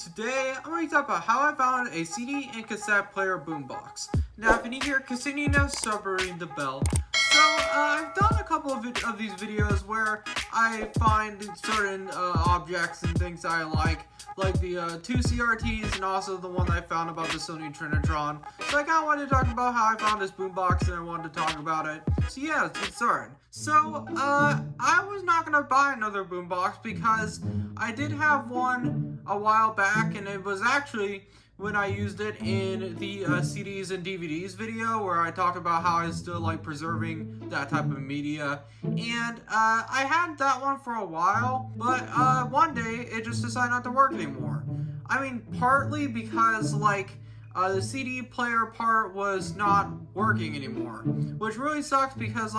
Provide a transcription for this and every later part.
Today, I'm going to talk about how I found a CD and cassette player boombox. Now, if you need to hear, continue now, start ringing the bell. So, I've done a couple of these videos where I find certain objects and things that I like the two CRTs and also the one that I found about the Sony Trinitron. So I kind of wanted to talk about how I found this boombox and I wanted to talk about it. So yeah, let's get started. So, I was not going to buy another boombox because I did have one a while back, and it was actually when I used it in the CDs and DVDs video where I talked about how I still like preserving that type of media. And I had that one for a while, but one day it just decided not to work anymore. I mean, partly because the CD player part was not working anymore, which really sucks because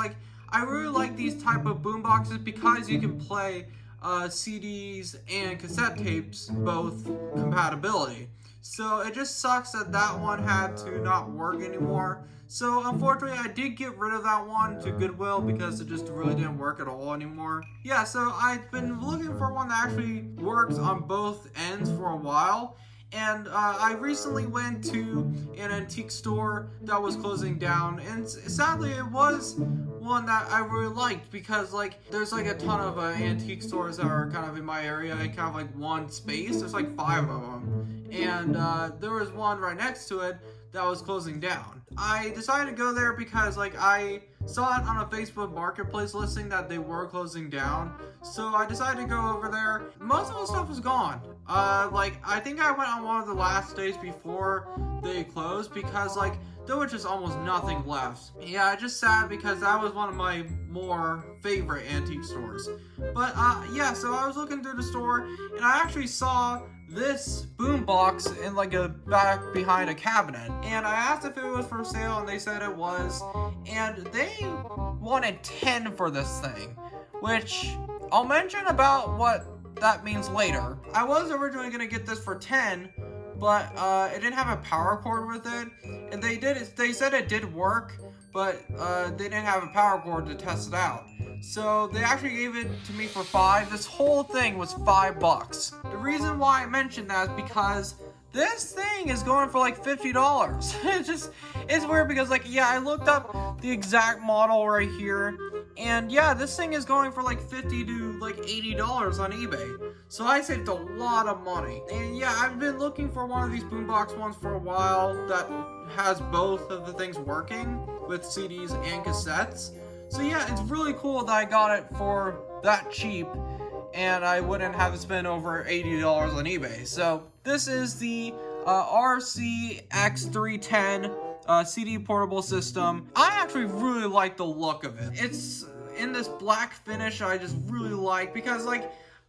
I really like these type of boomboxes because you can play CDs and cassette tapes, both compatibility. So it just sucks that that one had to not work anymore. So unfortunately I did get rid of that one to Goodwill because it just really didn't work at all anymore. Yeah, so I've been looking for one that actually works on both ends for a while. And I recently went to an antique store that was closing down, and sadly it was one that I really liked because there's a ton of antique stores that are kind of in my area in kind of one space. There's 5 of them, and there was one right next to it that was closing down. I decided to go there because I saw it on a Facebook Marketplace listing that they were closing down. So I decided to go over there. Most of the stuff was gone. I think I went on one of the last days before they closed because there was just almost nothing left. Yeah, just sad because that was one of my more favorite antique stores. But yeah, so I was looking through the store and I actually saw this boombox in a back behind a cabinet, and I asked if it was for sale and they said it was, and they wanted 10 for this thing, which I'll mention about what that means later. I was originally gonna get this for 10, but it didn't have a power cord with it, and they said it did work, but they didn't have a power cord to test it out. So they actually gave it to me for 5. This whole thing was $5. The reason why I mentioned that is because this thing is going for $50. It's weird because yeah, I looked up the exact model right here, and yeah, this thing is going for $50 to $80 on eBay. So I saved a lot of money. And yeah, I've been looking for one of these boombox ones for a while that has both of the things working with CDs and cassettes. So yeah, it's really cool that I got it for that cheap and I wouldn't have to spend over $80 on eBay. So this is the RCX310 CD portable system. I actually really like the look of it. It's in this black finish I just really like because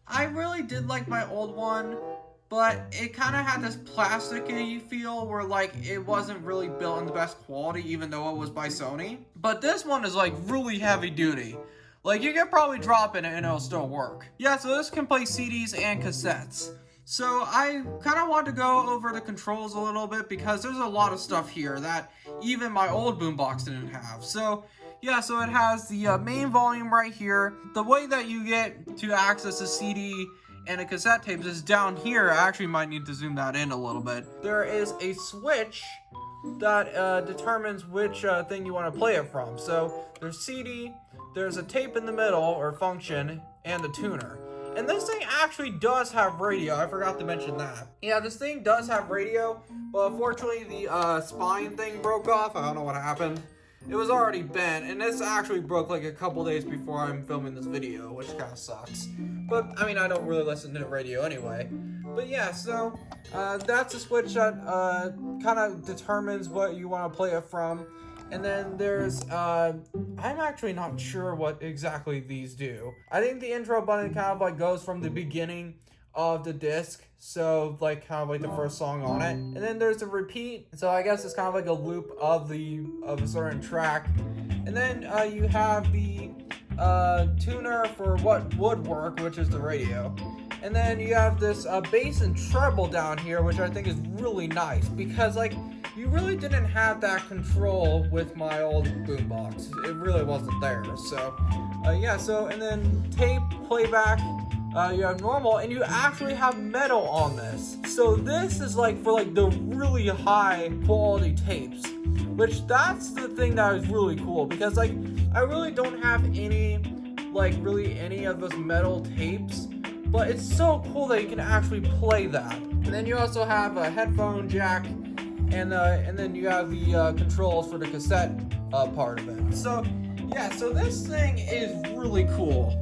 I really did like my old one, but it kind of had this plasticky feel where it wasn't really built in the best quality even though it was by Sony. But this one is really heavy duty. You could probably drop it and it'll still work. Yeah, so this can play CDs and cassettes. So I kind of want to go over the controls a little bit because there's a lot of stuff here that even my old boombox didn't have. So yeah, so it has the main volume right here. The way that you get to access a CD and a cassette tape is down here. I actually might need to zoom that in a little bit. There is a switch that determines which thing you want to play it from. So there's CD, there's a tape in the middle, or function, and the tuner. And this thing actually does have radio. I forgot to mention that. Yeah, this thing does have radio, but unfortunately the spine thing broke off. I don't know what happened. It was already bent, and this actually broke a couple days before I'm filming this video, which kind of sucks. But, I mean, I don't really listen to the radio anyway. But yeah, so, that's a switch that, kind of determines what you want to play it from. And then there's, I'm actually not sure what exactly these do. I think the intro button kind of goes from the beginning of the disc, so kind of the first song on it, and then there's the repeat, so I guess it's kind of a loop of a certain track, and then you have the tuner for what would work, which is the radio, and then you have this bass and treble down here, which I think is really nice because you really didn't have that control with my old boombox. It really wasn't there. So yeah, so and then tape playback you have normal, and you actually have metal on this. So this is like for like the really high quality tapes, which that's the thing that is really cool, because like I really don't have any of those metal tapes, but it's so cool that you can actually play that. And then you also have a headphone jack, and then you have the controls for the cassette part of it. So yeah, so this thing is really cool.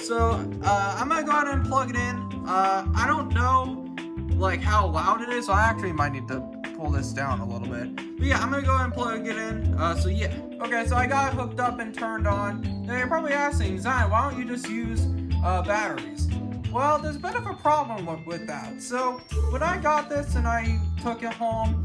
So I'm gonna go ahead and plug it in. I don't know like how loud it is, so I actually might need to pull this down a little bit. But yeah, I'm gonna go ahead and plug it in. So yeah. Okay, so I got it hooked up and turned on. Now you're probably asking, Zion, why don't you just use batteries? Well, there's a bit of a problem with that. So when I got this and I took it home,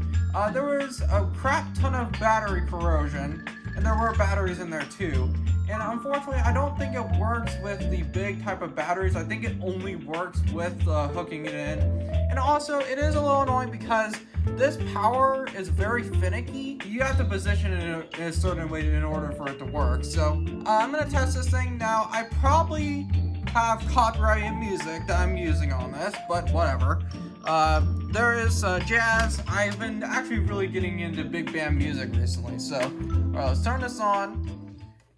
there was a crap ton of battery corrosion, and there were batteries in there too. And unfortunately, I don't think it works with the big type of batteries. I think it only works with hooking it in. And also, it is a little annoying because this power is very finicky. You have to position it in a certain way in order for it to work. So I'm gonna test this thing now. I probably have copyrighted music that I'm using on this, but whatever. There is jazz. I've been actually really getting into big band music recently. So, alright, let's turn this on.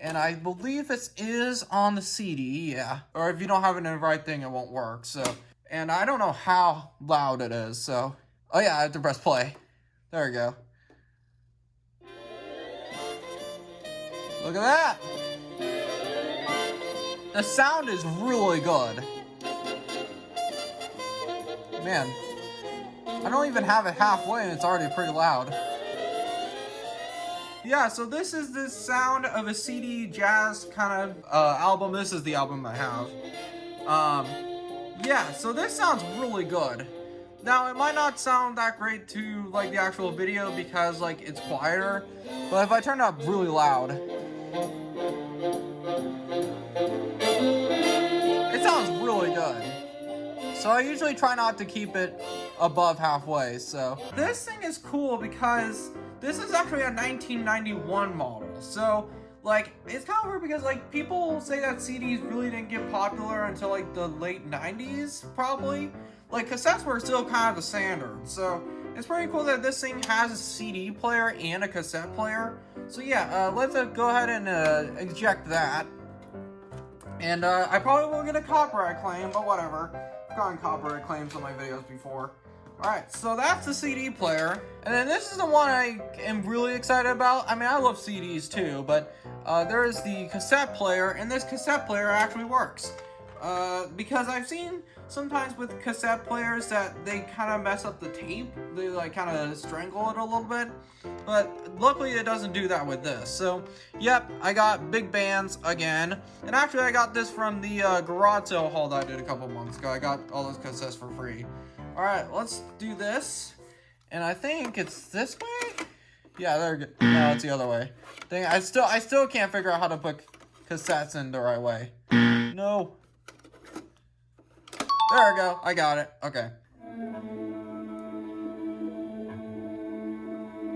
And I believe this is on the CD, yeah. Or if you don't have it in the right thing, it won't work, so. And I don't know how loud it is, so. Oh yeah, I have to press play. There we go. Look at that! The sound is really good. Man, I don't even have it halfway and it's already pretty loud. Yeah, so this is the sound of a CD jazz kind of album. This is the album I have. Yeah, so this sounds really good. Now, it might not sound that great to like the actual video because like it's quieter, but if I turn it up really loud, it sounds really good. So I usually try not to keep it above halfway, so. This thing is cool because this is actually a 1991 model, so like it's kind of weird because like people say that CDs really didn't get popular until like the late 90s probably. Like cassettes were still kind of the standard, so it's pretty cool that this thing has a CD player and a cassette player. So yeah, let's go ahead and eject that. And I probably will get a copyright claim, but whatever. I've gotten copyright claims on my videos before. Alright, so that's the CD player. And then this is the one I am really excited about. I mean, I love CDs too, but there is the cassette player, and this cassette player actually works. Because I've seen sometimes with cassette players that they kind of mess up the tape. They like kind of strangle it a little bit. But luckily it doesn't do that with this. So, yep, I got big bands again. And actually I got this from the garage sale haul that I did a couple months ago. I got all those cassettes for free. Alright, let's do this. And I think it's this way? Yeah, there we go. No, it's the other way. Dang, I still can't figure out how to put cassettes in the right way. No. There we go. I got it. Okay.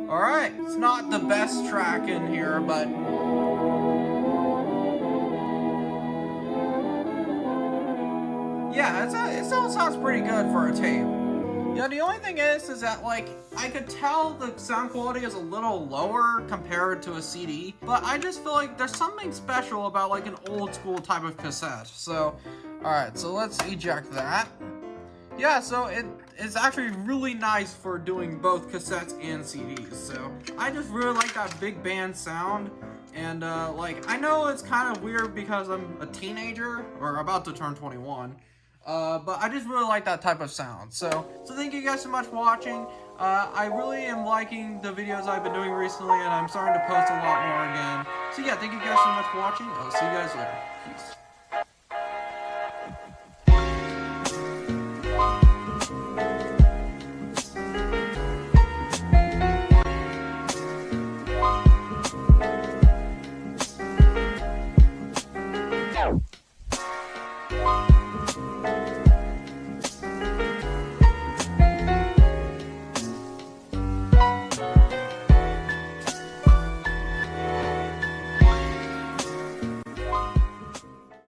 Alright. It's not the best track in here, but yeah, it still sounds pretty good for a tape. Yeah, the only thing is that, like, I could tell the sound quality is a little lower compared to a CD, but I just feel like there's something special about, like, an old school type of cassette. So, alright, so let's eject that. Yeah, so it is actually really nice for doing both cassettes and CDs. So, I just really like that big band sound. And, like, I know it's kind of weird because I'm a teenager, or about to turn 21. But I just really like that type of sound. So thank you guys so much for watching. I really am liking the videos I've been doing recently, and I'm starting to post a lot more again. So yeah, thank you guys so much for watching. I'll see you guys later. Peace.